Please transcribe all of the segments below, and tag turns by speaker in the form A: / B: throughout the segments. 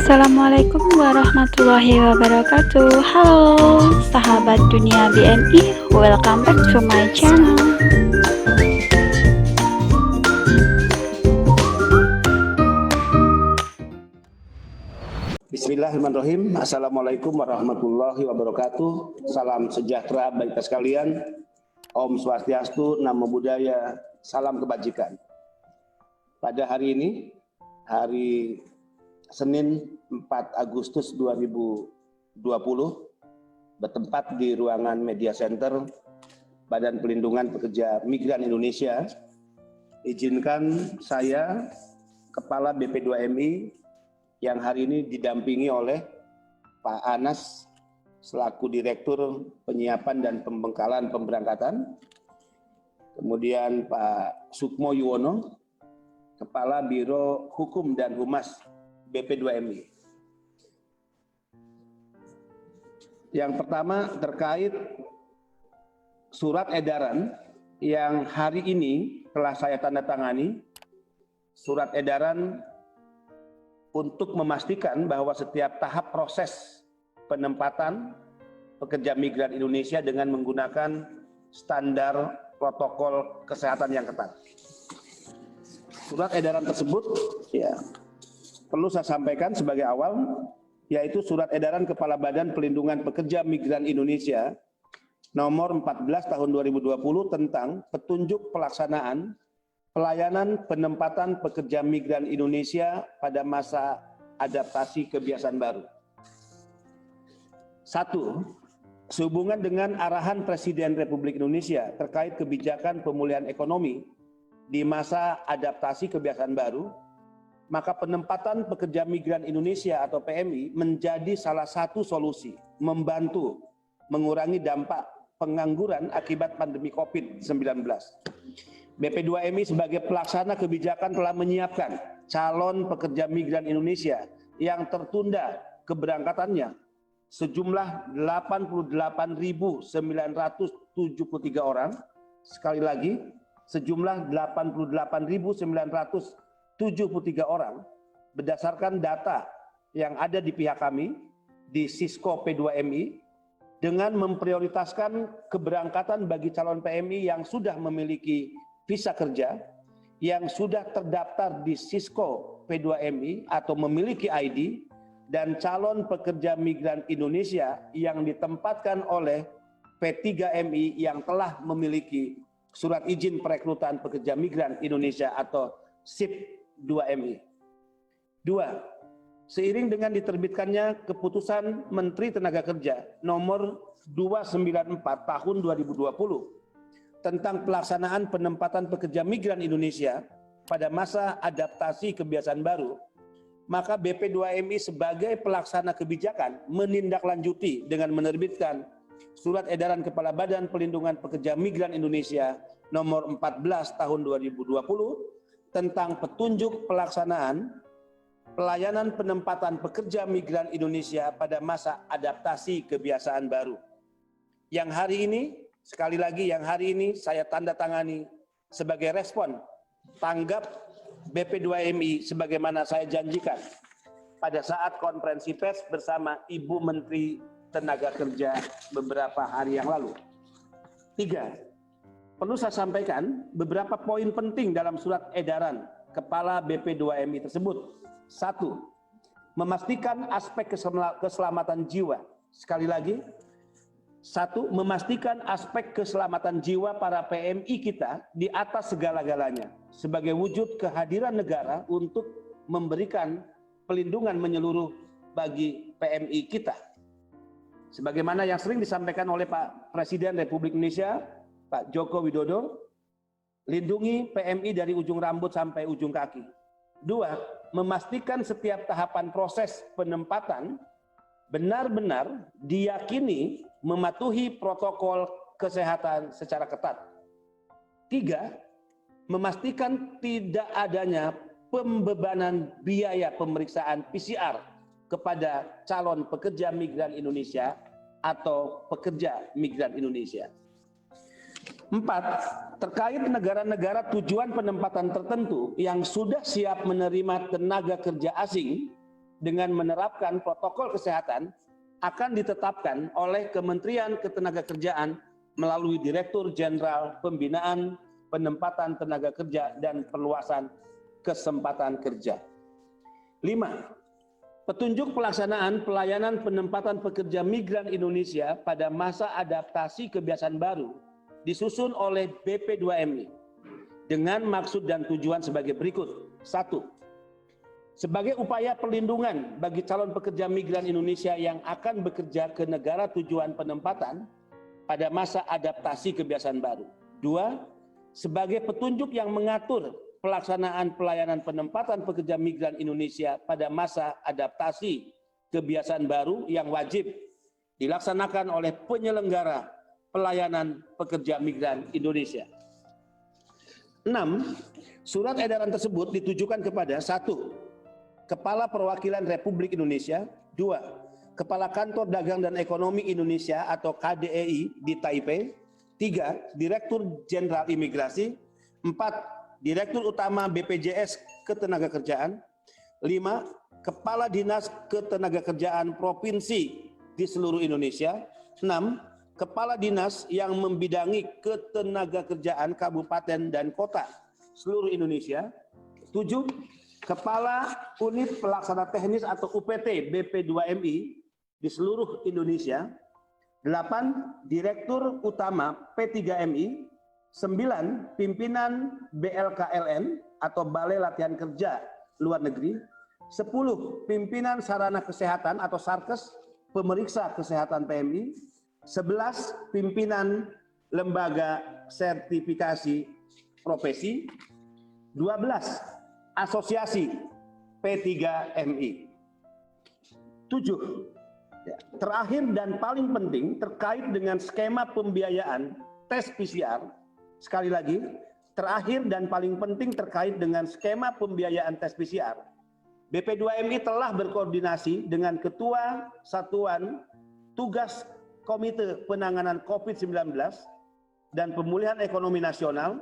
A: Assalamualaikum warahmatullahi wabarakatuh. Halo sahabat dunia BNI, welcome back to my channel.
B: Bismillahirrahmanirrahim. Assalamualaikum warahmatullahi wabarakatuh. Salam sejahtera bagi kita sekalian. Om Swastiastu, Namo Buddhaya, salam kebajikan. Pada hari ini, hari Senin 4 Agustus 2020, bertempat di ruangan Media Center Badan Pelindungan Pekerja Migran Indonesia, izinkan saya, Kepala BP2MI, yang hari ini didampingi oleh Pak Anas selaku Direktur Penyiapan dan Pembengkalan Pemberangkatan, kemudian Pak Sukmo Yuwono, Kepala Biro Hukum dan Humas BP2MI. Yang pertama terkait surat edaran yang hari ini telah saya tanda tangani, surat edaran untuk memastikan bahwa setiap tahap proses penempatan pekerja migran Indonesia dengan menggunakan standar protokol kesehatan yang ketat. Surat edaran tersebut perlu saya sampaikan sebagai awal, yaitu Surat Edaran Kepala Badan Pelindungan Pekerja Migran Indonesia nomor 14 tahun 2020 tentang petunjuk pelaksanaan pelayanan penempatan pekerja migran Indonesia pada masa adaptasi kebiasaan baru. 1. Sehubungan dengan arahan Presiden Republik Indonesia terkait kebijakan pemulihan ekonomi di masa adaptasi kebiasaan baru, maka penempatan pekerja migran Indonesia atau PMI menjadi salah satu solusi membantu mengurangi dampak pengangguran akibat pandemi COVID-19. BP2MI sebagai pelaksana kebijakan telah menyiapkan calon pekerja migran Indonesia yang tertunda keberangkatannya sejumlah 88.973 orang. Sekali lagi, sejumlah 88.973 orang berdasarkan data yang ada di pihak kami di Sisko P2MI dengan memprioritaskan keberangkatan bagi calon PMI yang sudah memiliki visa kerja, yang sudah terdaftar di Sisko P2MI atau memiliki ID, dan calon pekerja migran Indonesia yang ditempatkan oleh P3MI yang telah memiliki surat izin perekrutan pekerja migran Indonesia atau SIP 2MI. 2. Seiring dengan diterbitkannya keputusan Menteri Tenaga Kerja nomor 294 tahun 2020 tentang pelaksanaan penempatan pekerja migran Indonesia pada masa adaptasi kebiasaan baru, maka BP2MI sebagai pelaksana kebijakan menindaklanjuti dengan menerbitkan Surat Edaran Kepala Badan Pelindungan Pekerja Migran Indonesia nomor 14 tahun 2020 tentang petunjuk pelaksanaan pelayanan penempatan pekerja migran Indonesia pada masa adaptasi kebiasaan baru. Yang hari ini, sekali lagi yang hari ini saya tanda tangani sebagai respon tanggap BP2MI sebagaimana saya janjikan pada saat konferensi pers bersama Ibu Menteri Tenaga Kerja beberapa hari yang lalu. 3. Perlu saya sampaikan beberapa poin penting dalam surat edaran Kepala BP2MI tersebut. 1. Memastikan aspek keselamatan jiwa. Sekali lagi, 1. Memastikan aspek keselamatan jiwa para PMI kita di atas segala-galanya sebagai wujud kehadiran negara untuk memberikan pelindungan menyeluruh bagi PMI kita. Sebagaimana yang sering disampaikan oleh Pak Presiden Republik Indonesia, Pak Joko Widodo, lindungi PMI dari ujung rambut sampai ujung kaki. 2. Memastikan setiap tahapan proses penempatan benar-benar diyakini mematuhi protokol kesehatan secara ketat. 3. Memastikan tidak adanya pembebanan biaya pemeriksaan PCR kepada calon pekerja migran Indonesia atau pekerja migran Indonesia. 4. Terkait negara-negara tujuan penempatan tertentu yang sudah siap menerima tenaga kerja asing dengan menerapkan protokol kesehatan akan ditetapkan oleh Kementerian Ketenagakerjaan melalui Direktur Jenderal Pembinaan Penempatan Tenaga Kerja dan Perluasan Kesempatan Kerja. 5. Petunjuk pelaksanaan pelayanan penempatan pekerja migran Indonesia pada masa adaptasi kebiasaan baru disusun oleh BP2MI dengan maksud dan tujuan sebagai berikut. 1. Sebagai upaya perlindungan bagi calon pekerja migran Indonesia yang akan bekerja ke negara tujuan penempatan pada masa adaptasi kebiasaan baru. 2. Sebagai petunjuk yang mengatur pelaksanaan pelayanan penempatan pekerja migran Indonesia pada masa adaptasi kebiasaan baru yang wajib dilaksanakan oleh penyelenggara pelayanan pekerja migran Indonesia. 6. Surat edaran tersebut ditujukan kepada 1. Kepala Perwakilan Republik Indonesia, 2. Kepala Kantor Dagang dan Ekonomi Indonesia atau KDEI di Taipei, 3. Direktur Jenderal Imigrasi, 4. Direktur Utama BPJS Ketenagakerjaan, 5. Kepala Dinas Ketenagakerjaan Provinsi di seluruh Indonesia, 6. Kepala Dinas yang membidangi ketenagakerjaan kabupaten dan kota seluruh Indonesia, 7. Kepala Unit Pelaksana Teknis atau UPT BP2MI di seluruh Indonesia, 8. Direktur Utama P3MI, 9. Pimpinan BLKLN atau Balai Latihan Kerja Luar Negeri, 10. Pimpinan Sarana Kesehatan atau Sarkes, Pemeriksa Kesehatan PMI, 11. Pimpinan Lembaga Sertifikasi Profesi, 12. Asosiasi P3MI. 7. Terakhir dan paling penting terkait dengan skema pembiayaan tes PCR. Sekali lagi, terakhir dan paling penting terkait dengan skema pembiayaan tes PCR. BP2MI telah berkoordinasi dengan Ketua Satuan Tugas Komite Penanganan COVID-19 dan Pemulihan Ekonomi Nasional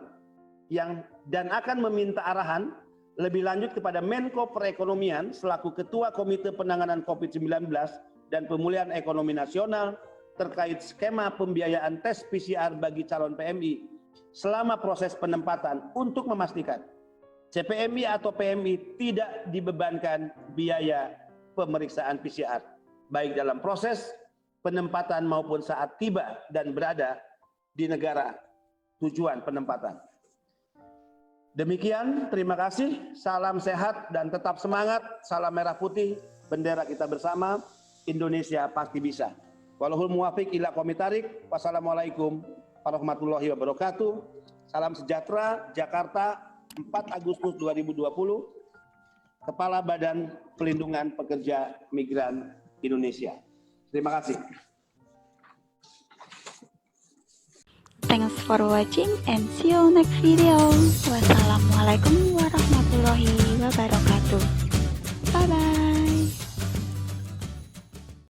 B: dan akan meminta arahan lebih lanjut kepada Menko Perekonomian selaku Ketua Komite Penanganan COVID-19 dan Pemulihan Ekonomi Nasional terkait skema pembiayaan tes PCR bagi calon PMI selama proses penempatan untuk memastikan CPMI atau PMI tidak dibebankan biaya pemeriksaan PCR baik dalam proses penempatan maupun saat tiba dan berada di negara tujuan penempatan. Demikian, terima kasih, salam sehat dan tetap semangat, salam merah putih, bendera kita bersama, Indonesia pasti bisa. Wallahul muwafiq ila aqwamit thariq. Wassalamualaikum warahmatullahi wabarakatuh. Salam sejahtera, Jakarta, 4 Agustus 2020. Kepala Badan Pelindungan Pekerja Migran Indonesia. Terima kasih.
A: Thanks for watching and see you next video. Wassalamualaikum warahmatullahi wabarakatuh.